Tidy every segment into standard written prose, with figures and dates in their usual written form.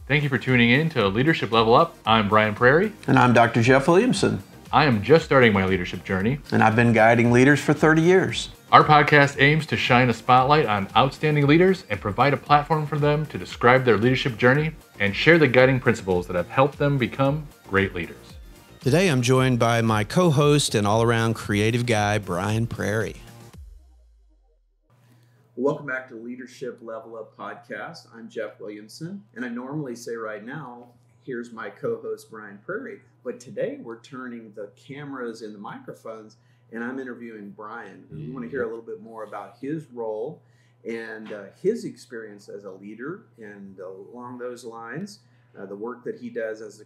Thank you for tuning in to Leadership Level Up. I'm Brian Prairie. And I'm Dr. Jeff Williamson. I am just starting my leadership journey. And I've been guiding leaders for 30 years. Our podcast aims to shine a spotlight on outstanding leaders and provide a platform for them to describe their leadership journey and share the guiding principles that have helped them become great leaders. Today I'm joined by my co-host and all-around creative guy, Brian Prairie. Welcome back to Leadership Level Up Podcast. I'm Jeff Williamson, and I normally say right now, here's my co-host, Brian Prairie. But today we're turning the cameras and the microphones, and I'm interviewing Brian. We want to hear a little bit more about his role and his experience as a leader, and along those lines, the work that he does as a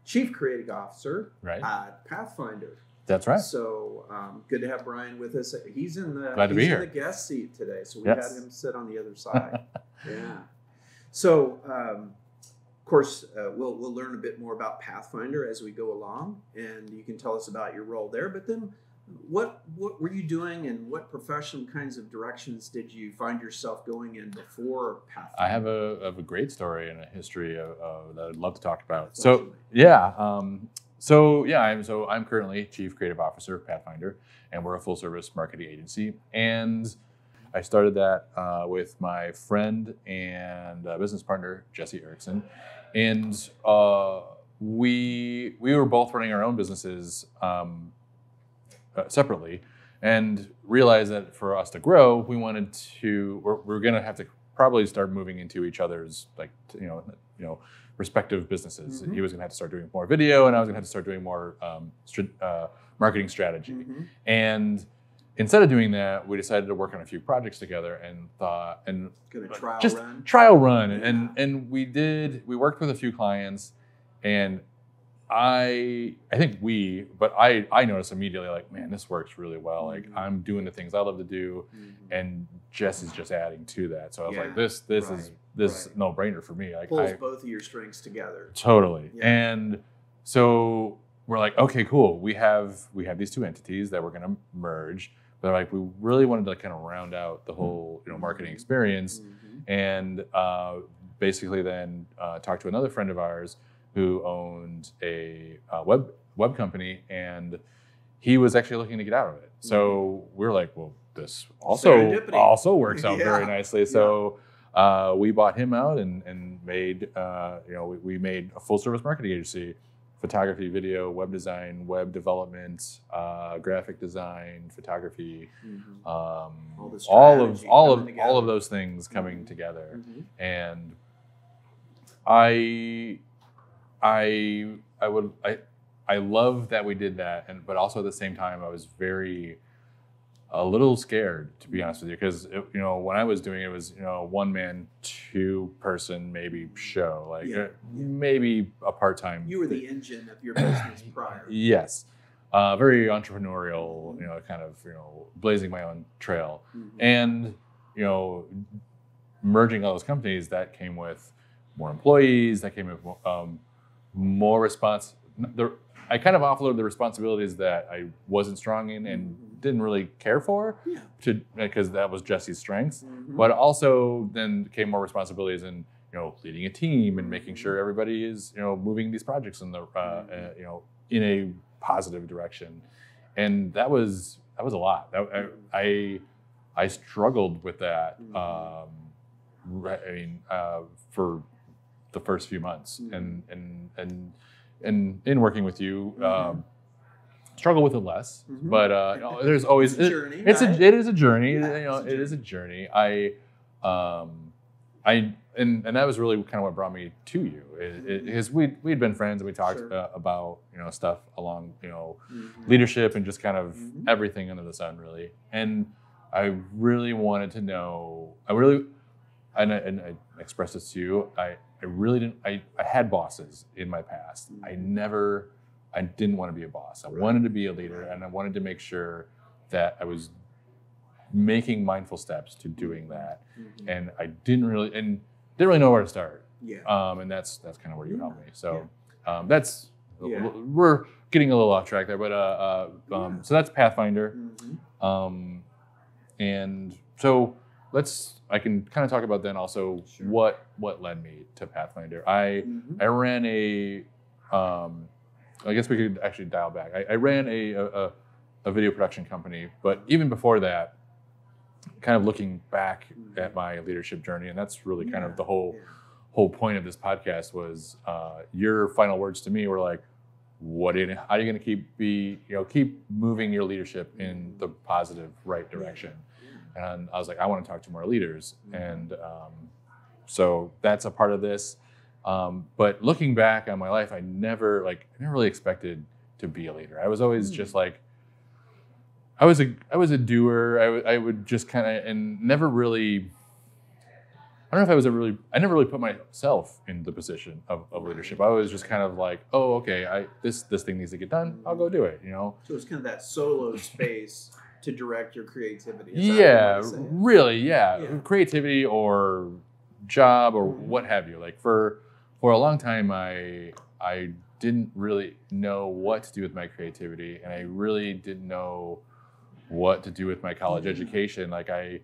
Chief Creative Officer at Pathfinder. That's right. So good to have Brian with us. He's in the the guest seat today, so we had him sit on the other side. Yeah. So of course we'll learn a bit more about Pathfinder as we go along, and you can tell us about your role there. But then, what were you doing, and what professional kinds of directions did you find yourself going in before Pathfinder? I have a great story and a history that I'd love to talk about. I'm currently Chief Creative Officer of Pathfinder, and we're a full-service marketing agency. And I started that with my friend and business partner, Jesse Erickson. And we were both running our own businesses separately, and realized that for us to grow, we're going to have to probably start moving into each other's respective businesses. Mm-hmm. He was going to have to start doing more video, and I was going to have to start doing more marketing strategy. Mm-hmm. And instead of doing that, we decided to work on a few projects together and thought, and trial run. Yeah. And we worked with a few clients, and I noticed immediately, like, man, this works really well. Like, I'm doing the things I love to do, and Jess is just adding to that. So I was like, this is no brainer for me. Like, pulls both of your strengths together. Totally. Yeah. And so we're like, okay, cool. We have these two entities that we're going to merge, but like, we really wanted to kind of round out the whole marketing experience, and basically then talked to another friend of ours who owned a web company, and he was actually looking to get out of it. So we're like, well, this also works out very nicely. So we bought him out and made we made a full service marketing agency: photography, video, web design, web development, graphic design, photography, all of those things coming together. And I love that we did that, but also at the same time I was a little scared, to be honest with you, because when I was doing it, it was one man, 2 person maybe show, maybe a part-time. You were the engine of your business prior. Yes, very entrepreneurial, kind of blazing my own trail, and merging all those companies, that came with more employees, that came with more response. I kind of offloaded the responsibilities that I wasn't strong in and didn't really care for, because that was Jesse's strengths. But also then came more responsibilities in leading a team and making sure everybody is moving these projects in the in a positive direction. And that was a lot. I struggled with that. For the first few months, and in working with you, struggle with it less. But there's always it is a journey. It is a journey. And that was really kind of what brought me to you, because we'd been friends, and we talked about stuff along leadership and just kind of everything under the sun, really. And I really wanted to know. And I expressed this to you. I really didn't. I had bosses in my past. I didn't want to be a boss. I wanted to be a leader, and I wanted to make sure that I was making mindful steps to doing that. And I didn't really know where to start. And that's kind of where you helped me. So we're getting a little off track there, but so that's Pathfinder. And so I can kind of talk about then also Sure. what led me to Pathfinder. I ran a, I guess we could actually dial back. I ran a video production company, but even before that, kind of looking back at my leadership journey, and that's really kind of the whole point of this podcast was your final words to me were like, how are you going to keep moving your leadership in the positive, right direction? And I was like, I want to talk to more leaders. And so that's a part of this. But looking back on my life, I never really expected to be a leader. I was always just like, I was a doer. I would just kind of, and never really, I don't know if I never really put myself in the position of leadership. I was just kind of like, oh, okay, this thing needs to get done. I'll go do it, So it's kind of that solo space to direct your creativity. Yeah, really, yeah. Creativity or job or what have you. Like for a long time, I didn't really know what to do with my creativity, and I really didn't know what to do with my college education. Like I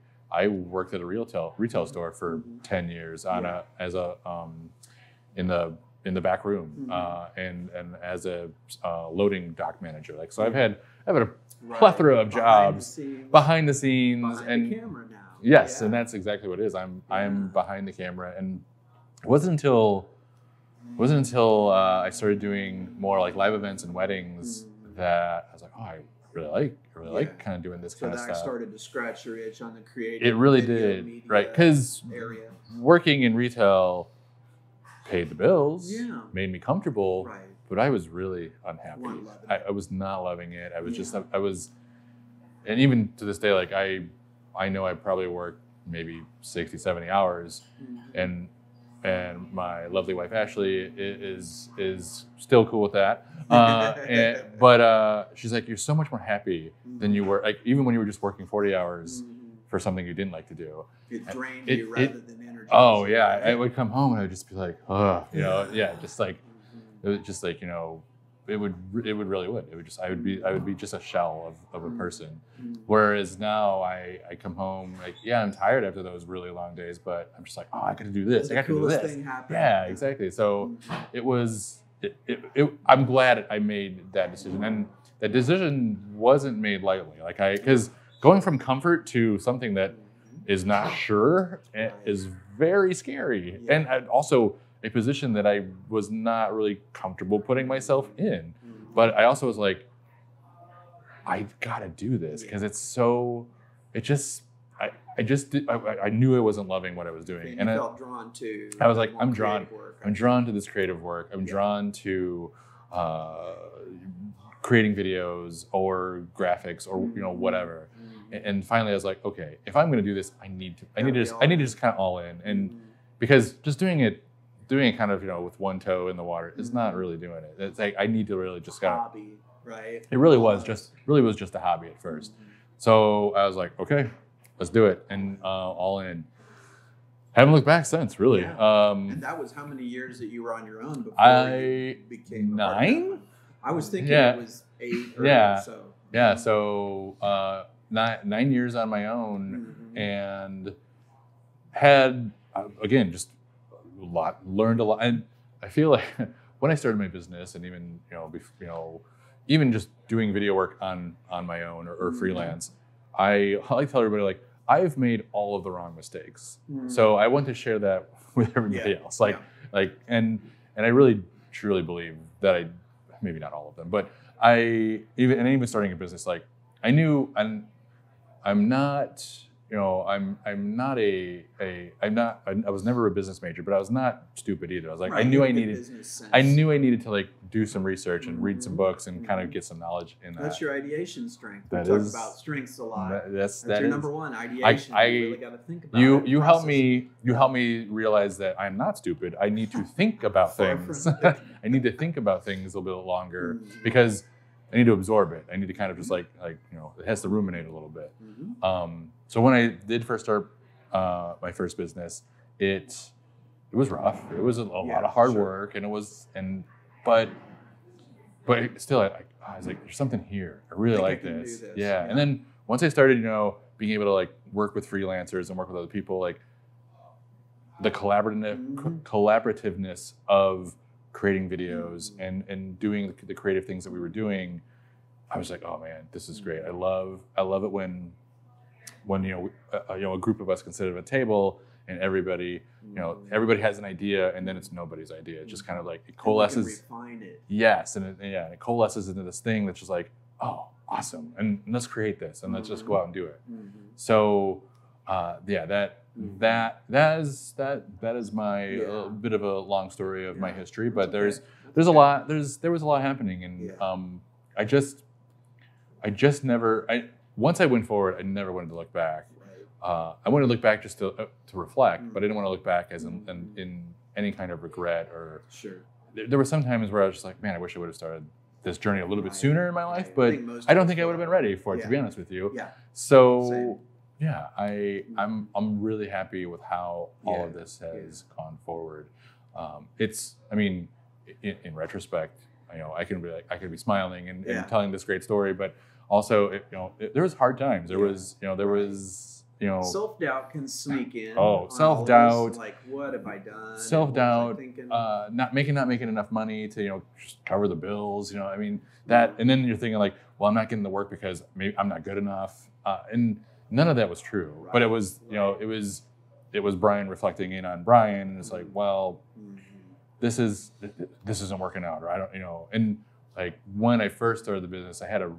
worked at a retail store for 10 years in the back room and as a loading dock manager. Like so, I've had a plethora of jobs behind the scenes and the camera now. Yes, and that's exactly what it is. I'm behind the camera, and it wasn't until I started doing more like live events and weddings that I was like, oh, I really like kind of doing this kind of stuff. So that started to scratch your itch on the creative. It really did, right? Because working in retail paid the bills, made me comfortable, right. But I was really unhappy. I was not loving it. I was and even to this day, like I know I probably worked maybe 60, 70 hours, and my lovely wife Ashley is still cool with that. But she's like, you're so much more happy than you were, like even when you were just working 40 hours for something you didn't like to do. It drained you rather than energy. Oh yeah, I would come home and I would just be like, just like it was just like it would really would. I would be just a shell of a person. Whereas now I come home like, yeah, I'm tired after those really long days, but I'm just like, oh, I got to do this. I got to do this. Thing happened. Yeah, exactly. So it was. I'm glad I made that decision, and that decision wasn't made lightly. Because going from comfort to something that is not sure is very scary, and also a position that I was not really comfortable putting myself in. But I also was like, I gotta do this because it's so. It just. I knew I wasn't loving what I was doing, and I felt drawn to. I was like, I'm drawn to this creative work. I'm drawn to creating videos or graphics or whatever. And finally, I was like, okay, if I'm going to do this, I need to just kind of all in, and because just doing it kind of with one toe in the water is not really doing it. It's like I need to really just hobby, right? It really was just a hobby at first. So I was like, okay. Let's do it, and all in. Haven't looked back since, really. Yeah. And that was how many years that you were on your own before you became 9? I was thinking it was 8 or so. Yeah, so 9 years on my own, and had again just learned a lot. And I feel like when I started my business, and even even just doing video work on my own or freelance. I like to tell everybody, like, I've made all of the wrong mistakes. So I want to share that with everybody else. And I really truly believe that maybe not all of them, but even starting a business, like I knew I'm not, I was never a business major, but I was not stupid either. I was like, I knew I needed to like do some research and read some books and kind of get some knowledge in that. That's your ideation strength. We talk about strengths a lot. That's your number one, ideation. You really got to think about it. You help me realize that I'm not stupid. I need to think about things. I need to think about things a little bit longer because I need to absorb it. I need to kind of just like it has to ruminate a little bit. So when I did first start my first business, it was rough. It was a lot of hard work, but still, I was like, there's something here. I really like this. Yeah. And then once I started, being able to like work with freelancers and work with other people, like the collaborativeness of creating videos and doing the creative things that we were doing, I was like, oh man, this is great. I love it when a group of us can sit at a table and everybody has an idea, and then it's nobody's idea. It just kind of like it coalesces. And refine it. Yes, and it coalesces into this thing that's just like, oh, awesome, and let's create this, and let's just go out and do it. So, that is my bit of a long story of my history, but there was a lot happening, and once I went forward, I never wanted to look back. I wanted to look back just to reflect, but I didn't want to look back as in any kind of regret or. Sure. There were some times where I was just like, man, I wish I would have started this journey a little bit sooner in my life, but I don't think I would have been ready for it, to be honest with you. Yeah. So I'm really happy with how all of this has gone forward. In retrospect, I can be smiling and telling this great story, but also there was hard times. There was self-doubt can sneak in. Oh, self-doubt. Like, what have I done? Self-doubt. Not making enough money to just cover the bills. That, and then you're thinking like, well, I'm not getting the work because maybe I'm not good enough. And none of that was true. Right. But it was it was Brian reflecting in on Brian, and it's like, well, this isn't working out, or I don't, and like when I first started the business, I had a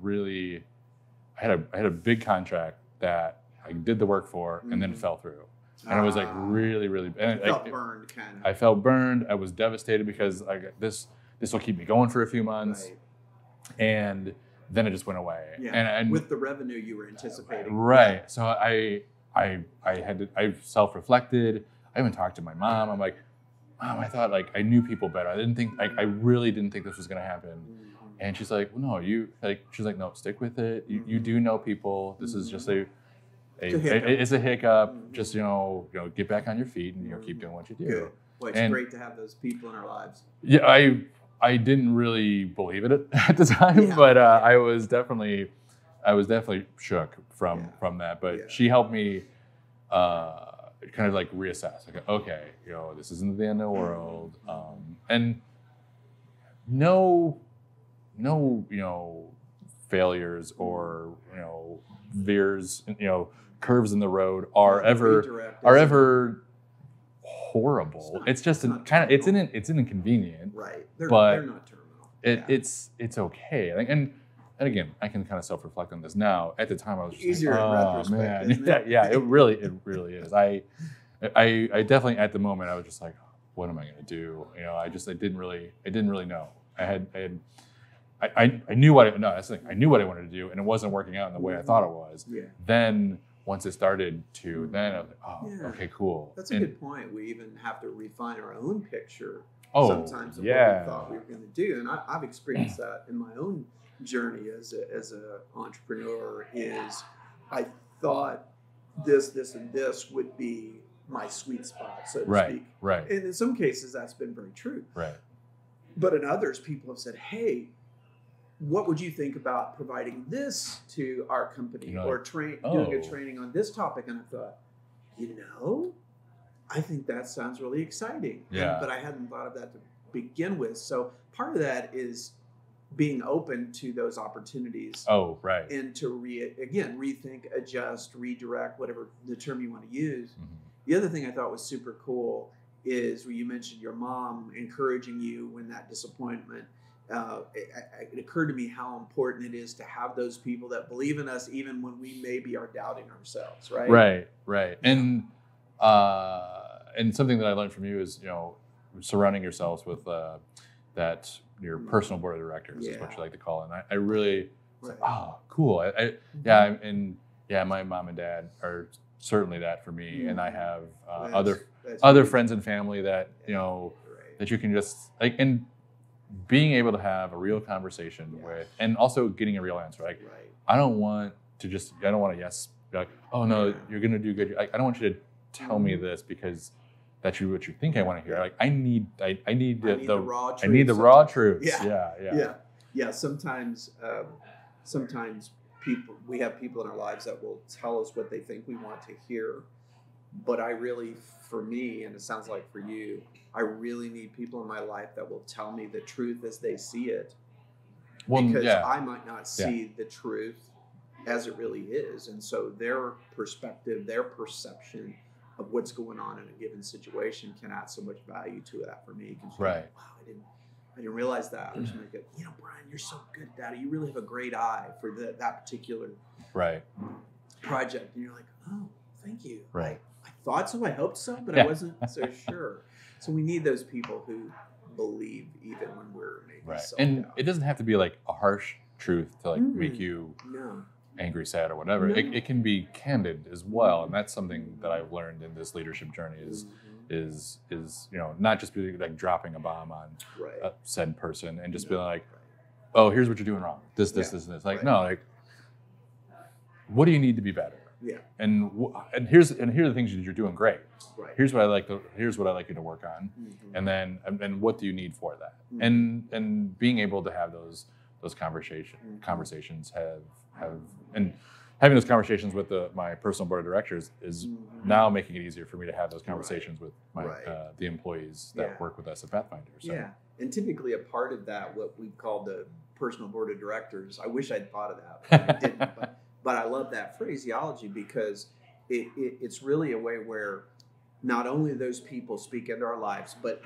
big contract that I did the work for, and then it fell through. And it was like really, really, and felt burned kind of. I felt burned. I was devastated because this will keep me going for a few months. Right. And then it just went away. Yeah. And with the revenue you were anticipating. Right. So I self-reflected. I even talked to my mom. I'm like, Mom, I thought like I knew people better. I really didn't think this was gonna happen. And she's like, well, no, she's like, no, stick with it. You do know people. This is just it's a hiccup. Just get back on your feet and keep doing what you do. Good. Well, it's great to have those people in our lives. Yeah, I didn't really believe it at the time, but I was definitely shook from that. But she helped me kind of like reassess. Like, okay, this isn't the end of the world, and no failures or veers, curves in the road are ever horrible. It's just it's inconvenient. Right. They're not terminal. It's okay. And again, I can kind of self-reflect on this now. At the time, I was just easier in retrospect. Isn't it? Yeah. It really is. I definitely at the moment I was just like, what am I going to do? I didn't really know. I knew what that's the thing. I knew what I wanted to do, and it wasn't working out in the way I thought it was. Yeah. Then once it started to, then I was like, okay, cool. That's a good point. We even have to refine our own picture sometimes of what we thought we were going to do, and I've experienced that in my own journey as an entrepreneur. Is I thought this, and this would be my sweet spot, so to speak. Right. And in some cases, that's been very true. Right. But in others, people have said, hey, what would you think about providing this to our company or doing a training on this topic? And I thought, I think that sounds really exciting. Yeah. But I hadn't thought of that to begin with. So part of that is being open to those opportunities. Oh, right. And to rethink, adjust, redirect, whatever the term you want to use. Mm-hmm. The other thing I thought was super cool is where you mentioned your mom encouraging you when that disappointment. It occurred to me how important it is to have those people that believe in us even when we maybe are doubting ourselves, right? Right. And something that I learned from you is, surrounding yourselves with your personal board of directors is what you like to call it. And I really, like, cool. My mom and dad are certainly that for me. And I have other friends and family that, that you can just and being able to have a real conversation with, and also getting a real answer. Like, I don't want to be like, oh no, you're going to do good. I don't want you to tell me this because that's what you think I want to hear. Like, I need the raw truth. I need the raw truths. Yeah. Sometimes we have people in our lives that will tell us what they think we want to hear. But I really, for me, and it sounds like for you, I really need people in my life that will tell me the truth as they see it. Because I might not see the truth as it really is. And so their perspective, their perception of what's going on in a given situation can add so much value to that for me. Because wow, I didn't realize that. Or something like, Brian, you're so good at that. You really have a great eye for that particular project. And you're like, oh, thank you. Right. I thought so, I hoped so, but I wasn't so sure. So we need those people who believe even when we're maybe And it doesn't have to be like a harsh truth to like make you angry, sad, or whatever. It can be candid as well, and that's something that I've learned in this leadership journey is not just be like dropping a bomb on a said person and just being like, oh, here's what you're doing wrong. This, and this. Like no, like what do you need to be better? Yeah. And here are the things you're doing great. Right. Here's what I like you to work on, and then and what do you need for that? And being able to have those conversations have and having those conversations with my personal board of directors is now making it easier for me to have those conversations with my the employees that work with us at Pathfinder. So. Yeah, and typically a part of that, what we call the personal board of directors. I wish I'd thought of that, but I didn't. But I love that phraseology because it's really a way where not only those people speak into our lives, but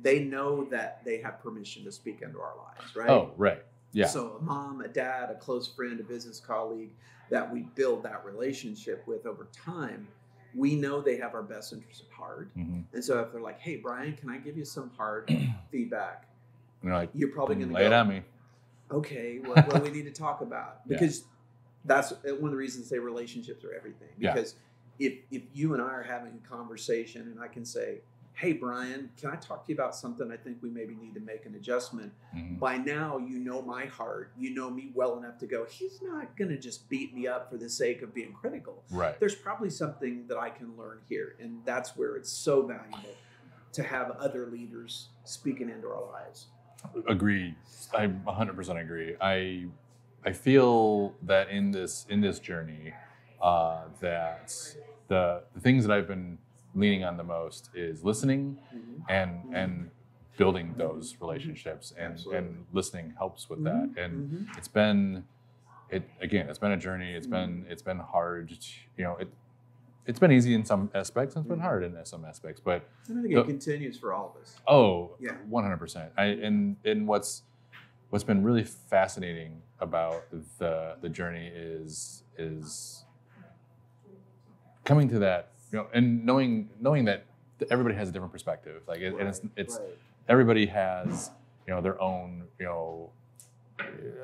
they know that they have permission to speak into our lives, right? Oh, right. Yeah. So a mom, a dad, a close friend, a business colleague that we build that relationship with over time, we know they have our best interests at heart. And so if they're like, hey, Brian, can I give you some hard feedback? And you're like, you're probably going to lay it on me. Okay, what do we need to talk about? Because that's one of the reasons say relationships are everything. Because if you and I are having a conversation and I can say, hey, Brian, can I talk to you about something I think we maybe need to make an adjustment? By now, you know my heart. You know me well enough to go, he's not going to just beat me up for the sake of being critical. Right. There's probably something that I can learn here. And that's where it's so valuable to have other leaders speaking into our lives. Agreed. I 100% agree. I feel that in this journey, that the things that I've been leaning on the most is listening and building those relationships, and listening helps with that. And it's been a journey. It's been hard. It's been easy in some aspects and it's been hard in some aspects, but I think it continues for all of us. Oh, yeah, 100%. And what's been really fascinating about the journey is coming to that, and knowing that everybody has a different perspective. Like it's everybody has their own I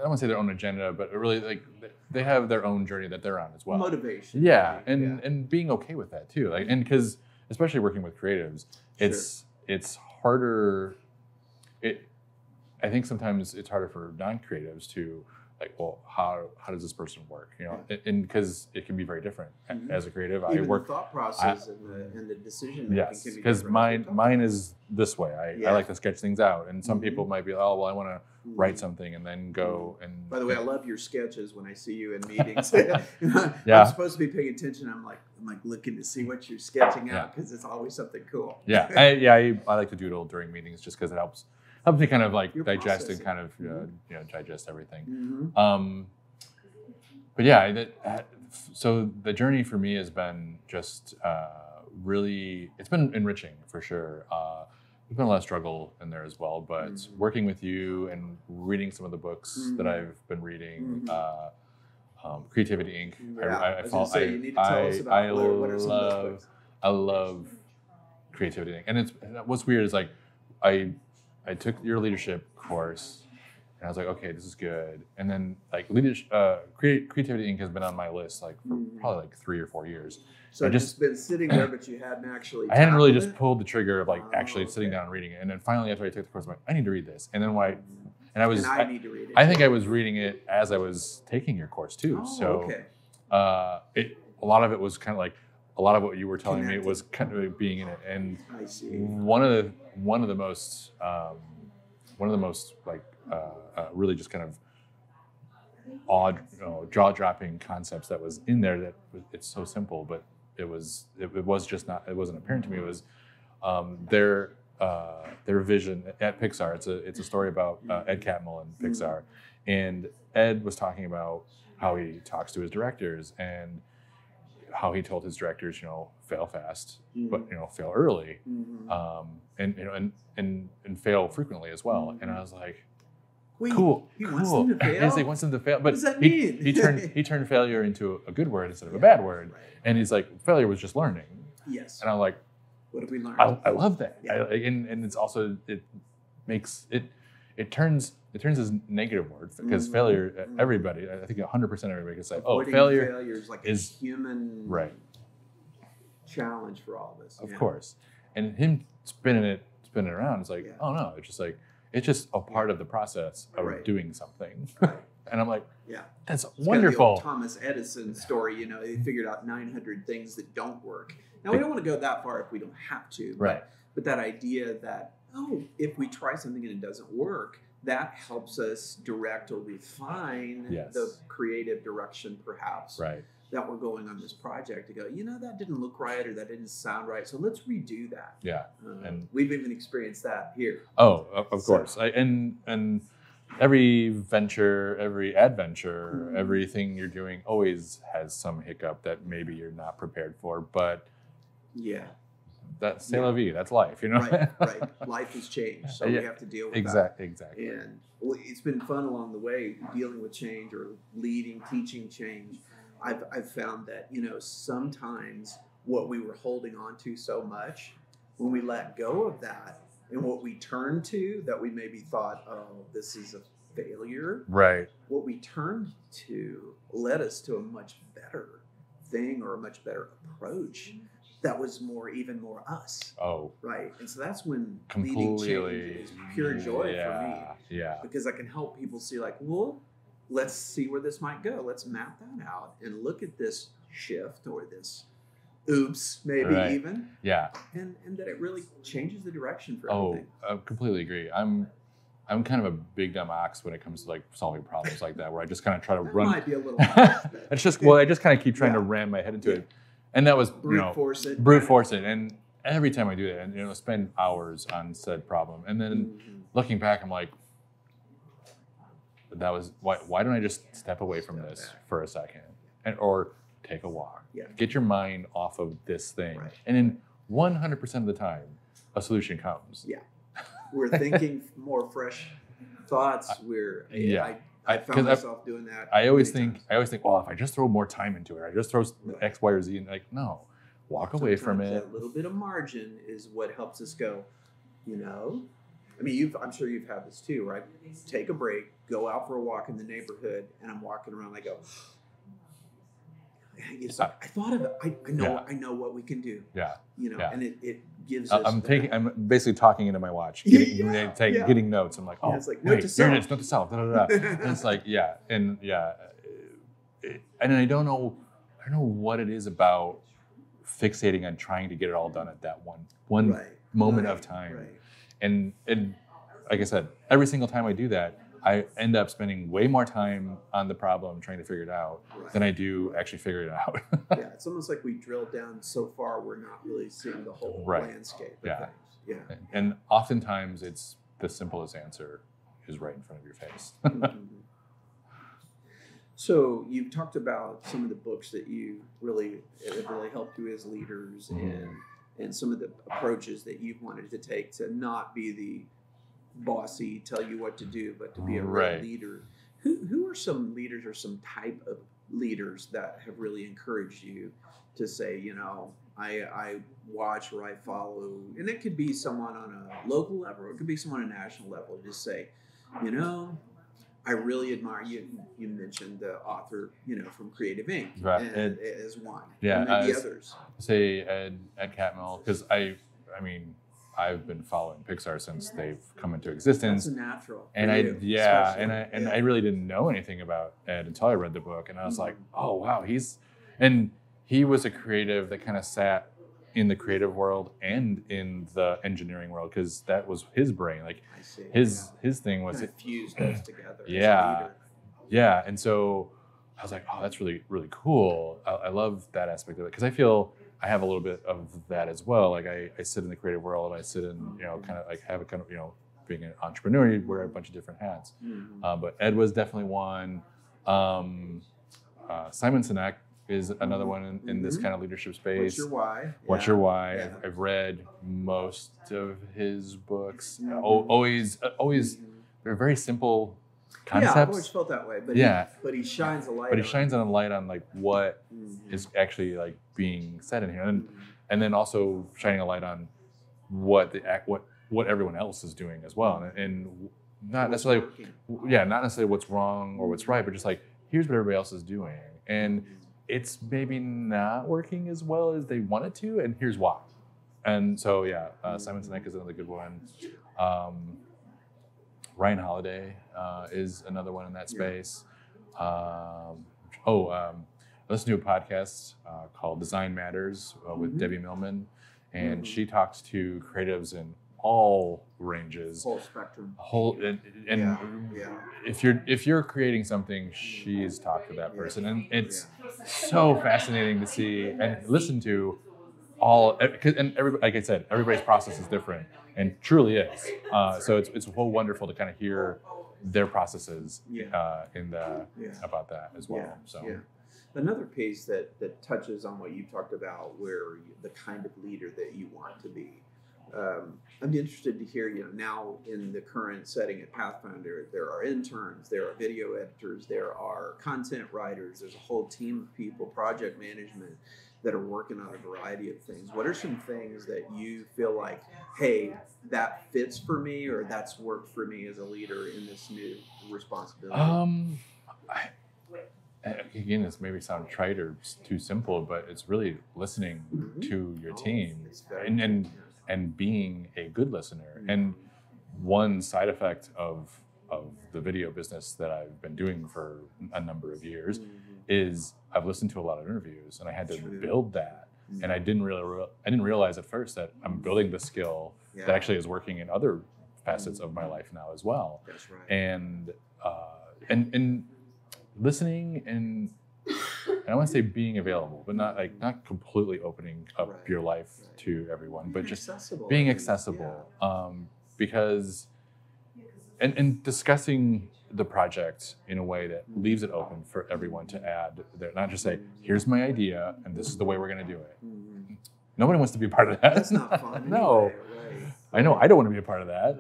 don't want to say their own agenda, but really like they have their own journey that they're on as well. Motivation. Yeah, and being okay with that too. Like, and because especially working with creatives, it's harder. I think sometimes it's harder for non-creatives to like, well, how does this person work? And because it can be very different as a creative. Even the thought process and the decision making can be because mine is this way. I like to sketch things out, and some people might be, oh, well, I want to write something and then go and. By the way, I love your sketches when I see you in meetings. I'm supposed to be paying attention. I'm like looking to see what you're sketching out because it's always something cool. I like to doodle during meetings just because it helps me kind of like digest and kind of digest everything. But yeah, so the journey for me has been just really, it's been enriching for sure. There's been a lot of struggle in there as well, but working with you and reading some of the books that I've been reading, Creativity Inc. I love Creativity Inc. And what's weird is like I took your leadership course, and I was like, okay, this is good. And then like Creativity Inc. has been on my list like for probably like 3 or 4 years. So it's just been sitting there, but you hadn't actually. I hadn't really just pulled the trigger of like actually sitting down and reading it. And then finally, after I took the course, I'm like, I need to read this. And then I need to read it. I think I was reading it as I was taking your course too. A lot of it was kind of like a lot of what you were telling me was kind of being in it. And I see. One of the most like really just kind of jaw-dropping concepts that was in there. It's so simple, but it wasn't apparent to me. It was their vision at Pixar. It's a story about Ed Catmull and Pixar, and Ed was talking about how he talks to his directors and how he told his directors, fail fast, but fail early, and fail frequently as well. And I was like, wait, cool. He wants them to fail? Yes, he wants them to fail. But what does that mean? he turned failure into a good word instead of a bad word. Right. And he's like, failure was just learning. Yes. And I'm like, what did we learn? I love that. Yeah. And it's also, it turns this negative word, because failure, everybody, I think 100% everybody can say, Avoiding failure is like a human challenge for all of us. Of course. And him spinning it around, it's like, oh no, it's just a part of the process of doing something. And I'm like, that's wonderful. Kind of the old Thomas Edison story, he figured out 900 things that don't work. Now, we don't want to go that far if we don't have to. Right. But that idea that, if we try something and it doesn't work, that helps us direct or refine the creative direction, perhaps, that we're going on this project, to go, that didn't look right, or that didn't sound right, so let's redo that. Yeah. And we've even experienced that here. Oh, of course. And every venture, every adventure, everything you're doing always has some hiccup that maybe you're not prepared for, but that's c'est la vie. That's life, Right. Life has changed, so we have to deal with that. Exactly. And it's been fun along the way, dealing with change or leading, teaching change. I've found that, sometimes what we were holding on to so much, when we let go of that, and what we turned to that we maybe thought, this is a failure. Right. What we turned to led us to a much better thing, or a much better approach that was even more us. Oh. Right. And so that's when completely leading change is pure joy for me. Yeah. Because I can help people see, like, well, let's see where this might go. Let's map that out and look at this shift, or this oops, maybe even. Yeah. And that it really changes the direction for everything. I completely agree. I'm kind of a big dumb ox when it comes to like solving problems like that, where I just kind of try to run. Might be a little harsh, it's just, I just kind of keep trying to ram my head into it. And that was, brute force it. And every time I do that, and spend hours on said problem. And then looking back, I'm like, that was, why don't I just step away from this for a second, or take a walk, get your mind off of this thing. And then 100% of the time, a solution comes. Yeah. We're thinking more fresh thoughts. I found myself doing that. I always think, well, if I just throw more time into it, I just throw X, Y, or Z, and no, walk away from it. That little bit of margin is what helps us go, I mean, I'm sure you've had this too, right? Take a break, go out for a walk in the neighborhood, and I'm walking around, and I go, it's like, I thought of it. I know what we can do. And it gives us. I'm basically talking into my watch, getting notes. I'm like, it's like, note to self. Here it is, note to self. And it's like, and I don't know what it is about fixating on trying to get it all done at that one moment of time. And like I said, every single time I do that, I end up spending way more time on the problem trying to figure it out than I do actually figure it out. It's almost like we drilled down so far, we're not really seeing the whole landscape of things. And oftentimes it's the simplest answer is right in front of your face. So you've talked about some of the books that you have really helped you as leaders, and some of the approaches that you've wanted to take to not be the bossy, tell you what to do, but to be a real leader. Who are some leaders, or some type of leaders that have really encouraged you to say, I watch or I follow, and it could be someone on a local level, or it could be someone on a national level, just say, I really admire you. You mentioned the author, from Creative Inc. As one. And maybe others. Say Ed Catmull, because I've been following Pixar since they've come into existence. That's a natural. And I really didn't know anything about Ed until I read the book, and I was like, oh wow, he was a creative that kind of sat in the creative world and in the engineering world, because that was his brain. Like his thing was kind of fused those together. Yeah, and so I was like, oh, that's really, really cool. I love that aspect of it because I feel I have a little bit of that as well. Like I sit in the creative world, I sit in, kind of like have a kind of, being an entrepreneur, you wear a bunch of different hats. But Ed was definitely one. Simon Sinek is another one in this kind of leadership space. What's Your Why? What's Your Why? Yeah. I've read most of his books. Always, they're very simple concepts. Yeah, I've always felt that way. But he shines a light. But he shines on a light on like what is actually like being said in here, and then also shining a light on what everyone else is doing as well, and not necessarily, not necessarily what's wrong or what's right, but just like here's what everybody else is doing, and it's maybe not working as well as they want it to, and here's why. And so Simon Sinek is another good one. Ryan Holiday is another one in that space. I listen to a podcast called Design Matters with Debbie Millman, and she talks to creatives in all ranges, whole spectrum, if you're creating something, she's talked to that person, and it's so fascinating to see and listen to all, and everybody, like I said, everybody's process is different. And truly is. So it's wonderful to kind of hear their processes about that as well. Another piece that touches on what you talked about, where the kind of leader that you want to be. I'm interested to hear, now in the current setting at Pathfinder, there are interns, there are video editors, there are content writers, there's a whole team of people, project management, that are working on a variety of things. What are some things that you feel like, hey, that fits for me, or that's worked for me as a leader in this new responsibility? Again, this maybe sound trite or too simple, but it's really listening to your team and being a good listener. And one side effect of the video business that I've been doing for a number of years is I've listened to a lot of interviews, and I had to build that. And I didn't realize at first that I'm building the skill that actually is working in other facets of my life now as well. That's right. And listening and I want to say being available, but not completely opening up your life to everyone, but just being accessible. Because and discussing the project in a way that leaves it open for everyone to add. Not just say, here's my idea, and this is the way we're going to do it. Nobody wants to be a part of that. That's not fun. No. Right. I know. I don't want to be a part of that.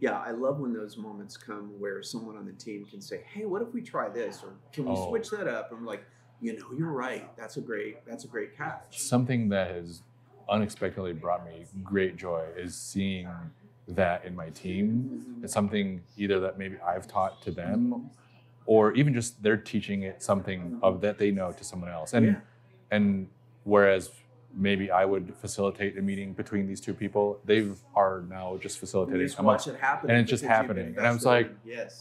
Yeah, I love when those moments come where someone on the team can say, hey, what if we try this? Or can we switch that up? And we're like, you're right. That's a great catch. Something that has unexpectedly brought me great joy is seeing that in my team. It's something either that maybe I've taught to them, or even just they're teaching it something of that they know to someone else. And whereas maybe I would facilitate a meeting between these two people, they are now just facilitating. You just watch it happen, and it's just happening. And I was like,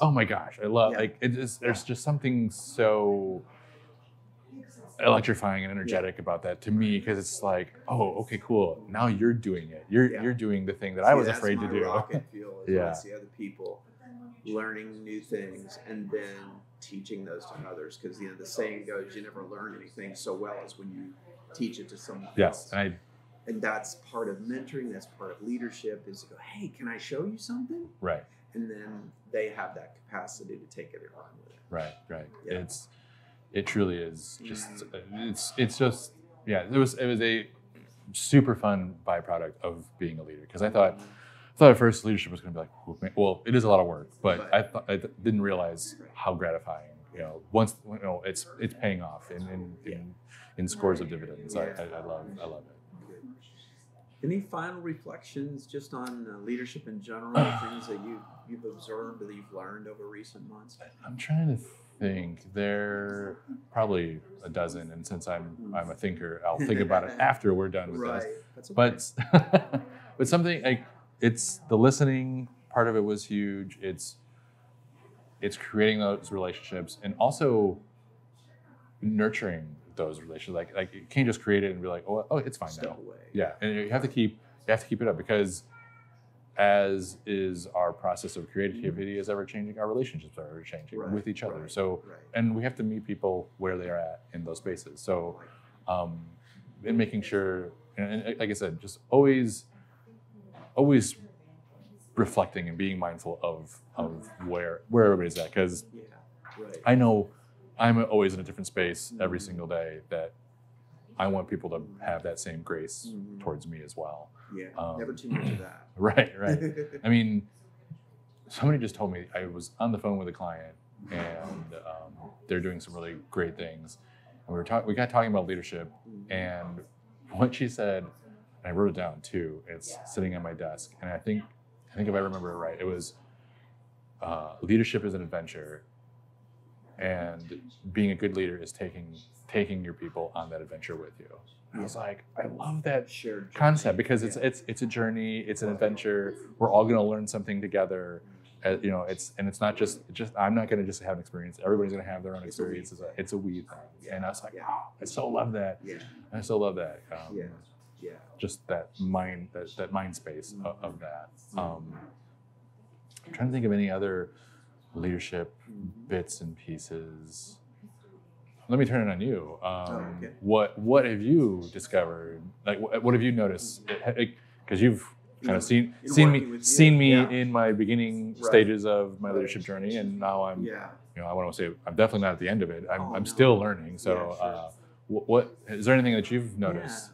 oh my gosh, I love there's just something so electrifying and energetic about that to me, because it's like, oh, okay, cool. Now you're doing it. You're doing the thing that I was afraid to do. Rocket fuel is when I see other people learning new things and then teaching those to others. Because the saying goes, you never learn anything so well as when you teach it to someone else. And that's part of mentoring. That's part of leadership, is to go, hey, can I show you something? Right. And then they have that capacity to take it and run with it. Right. Yeah. It truly is just, it's just, it was a super fun byproduct of being a leader. Because I thought at first leadership was going to be like, well, it is a lot of work, but I didn't realize how gratifying, once, it's paying off in scores of dividends. I love it. Any final reflections just on leadership in general, things that you've observed or that you've learned over recent months? I'm trying to think. There probably a dozen, and since I'm a thinker, I'll think about it after we're done with this. That's okay. But something like, it's the listening part of it was huge. It's creating those relationships and also nurturing those relationships. Like you can't just create it and be like, oh, it's fine now. Away. Yeah, and you have to keep it up, because as is our process of creativity is ever changing, our relationships are ever changing with each other. So, and we have to meet people where they are at in those spaces. So, and making sure, and like I said, just always reflecting and being mindful of where everybody's at, because I know I'm always in a different space every single day, that I want people to have that same grace towards me as well. Never too much of that. Right. I mean, somebody just told me, I was on the phone with a client, and they're doing some really great things, and we got talking about leadership, and what she said, and I wrote it down too. It's sitting on my desk, and I think if I remember it right, it was leadership is an adventure, and being a good leader is taking your people on that adventure with you. And I was like, I love that shared concept, because it's a journey, it's an adventure. We're all going to learn something together. You know, it's not just I'm not going to just have an experience. Everybody's going to have their own experience. It's a we thing. And I was like, oh, I so love that. I so love that. Just that mind space of that. I'm trying to think of any other leadership bits and pieces. Let me turn it on you. What have you discovered? Like, what have you noticed? Because you've kind of seen me in my beginning stages of my leadership journey, and now I'm, you know, I want to say I'm definitely not at the end of it. I'm still learning. So, what is there anything that you've noticed?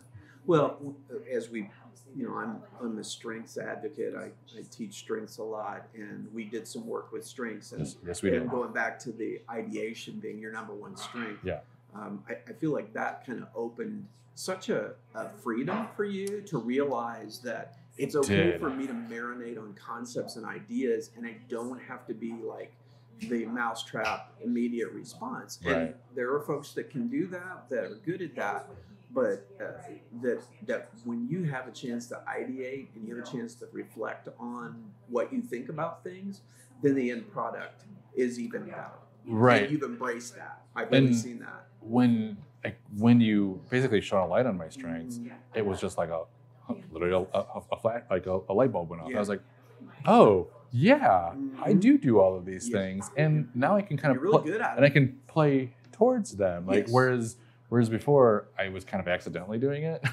Well, as we, you know, I'm a strengths advocate. I teach strengths a lot, and we did some work with strengths. And, yes, we did. And going back to the ideation being your number one strength. I feel like that kind of opened such a freedom for you to realize that it's okay for me to marinate on concepts and ideas, and I don't have to be like the mousetrap immediate response. And there are folks that can do that are good at that. But that when you have a chance to ideate and you have a chance to reflect on what you think about things, then the end product is even better. Right. And you've embraced that. I've really seen that. When you basically shone a light on my strengths, it was just like literally a flat, like a light bulb went off. I was like, oh yeah, I do all of these things, and now I can kind of really good at it. And I can play towards them. Like Whereas before, I was kind of accidentally doing it,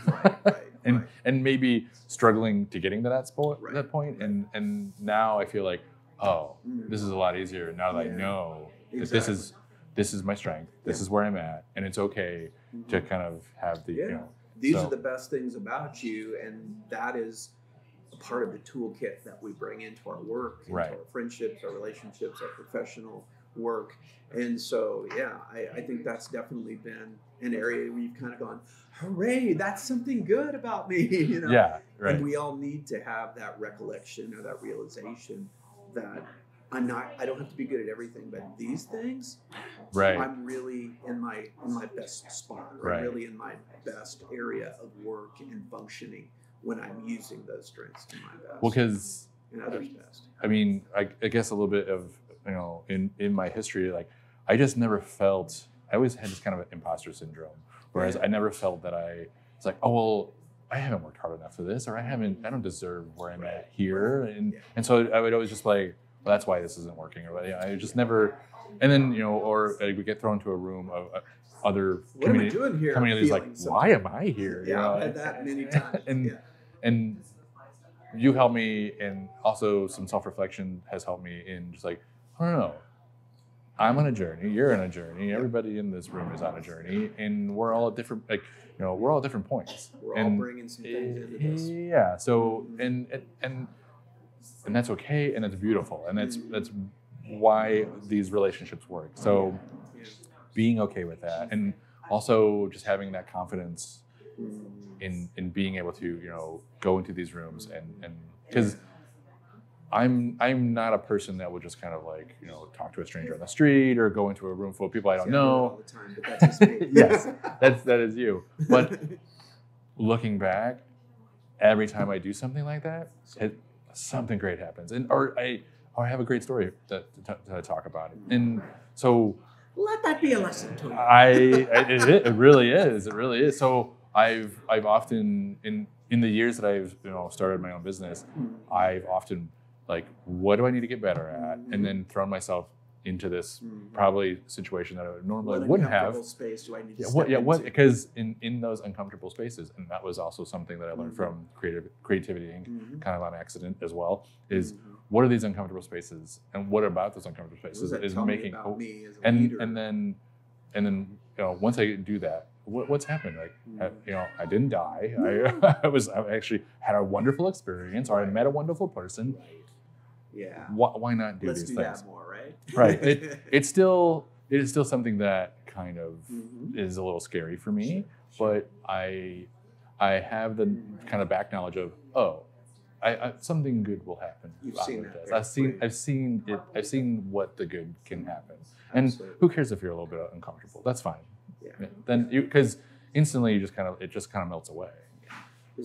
and maybe struggling to getting to that point. And now I feel like, oh, this is a lot easier now that I know that this is my strength. This is where I'm at, and it's okay to kind of have the you know. These are the best things about you, and that is a part of the toolkit that we bring into our work, into our friendships, our relationships, our professional work. And so, I think that's definitely been an area where you've kind of gone, hooray, that's something good about me, you know? And we all need to have that recollection or that realization that I don't have to be good at everything, but these things, I'm really in my best spot, or I'm really in my best area of work and functioning when I'm using those strengths to my best. Well, because and others' best. I mean, I guess a little bit of, you know, in my history, like I always had this kind of an imposter syndrome, whereas I never felt that it's like, oh, well, I haven't worked hard enough for this, or I don't deserve where I'm at here. And so I would always just like, well, that's why this isn't working, or I just never, and then, you know, or we get thrown into a room of other communities like, why am I here? Yeah, you know? I've had that many times. And you helped me, and also some self-reflection has helped me in just like, I don't know, I'm on a journey, you're on a journey, everybody in this room is on a journey, and we're all at different, like, you know, we're all at different points. We're all bringing some things into this. Yeah, so, and that's okay, and that's beautiful, and that's why these relationships work. So being okay with that, and also just having that confidence in being able to, you know, go into these rooms, and because I'm not a person that would just kind of like, you know, talk to a stranger on the street or go into a room full of people I don't know. All the time, but that's just me. Yes, that is you. But looking back, every time I do something like that, something great happens, or I have a great story to talk about it. And so let that be a lesson to you. It really is. It really is. So I've often in the years that I've started my own business, I've often like, what do I need to get better at, and then thrown myself into this probably situation that I normally wouldn't have. What space do I need to step into? Because in those uncomfortable spaces, and that was also something that I learned from Creativity Inc., kind of on accident as well, is what are these uncomfortable spaces, and what about those uncomfortable spaces is making me as a leader. and then once I do that, what's happened? Like I didn't die. I actually had a wonderful experience, or I met a wonderful person. Yeah. Why not do Let's these do things? that more, right? Right. It is still something that kind of is a little scary for me, but I have the kind of back knowledge of I something good will happen. You've seen that. I've seen it. I've seen what the good can happen. And who cares if you're a little bit uncomfortable? That's fine. Yeah. Then because instantly it just kind of melts away.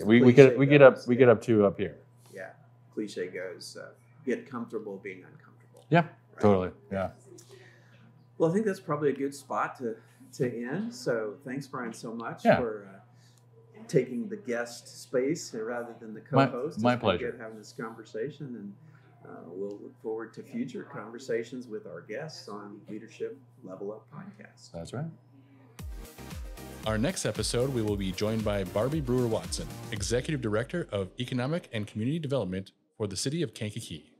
We get up here. Yeah. Cliche goes, get comfortable being uncomfortable. Yeah. Right? Totally. Yeah. Well, I think that's probably a good spot to end. So thanks, Brian, so much for taking the guest space rather than the co-host. My pleasure. Good having this conversation, and we'll look forward to future conversations with our guests on Leadership Level Up podcast. That's right. Our next episode, we will be joined by Barbie Brewer Watson, Executive Director of Economic and Community Development for the City of Kankakee.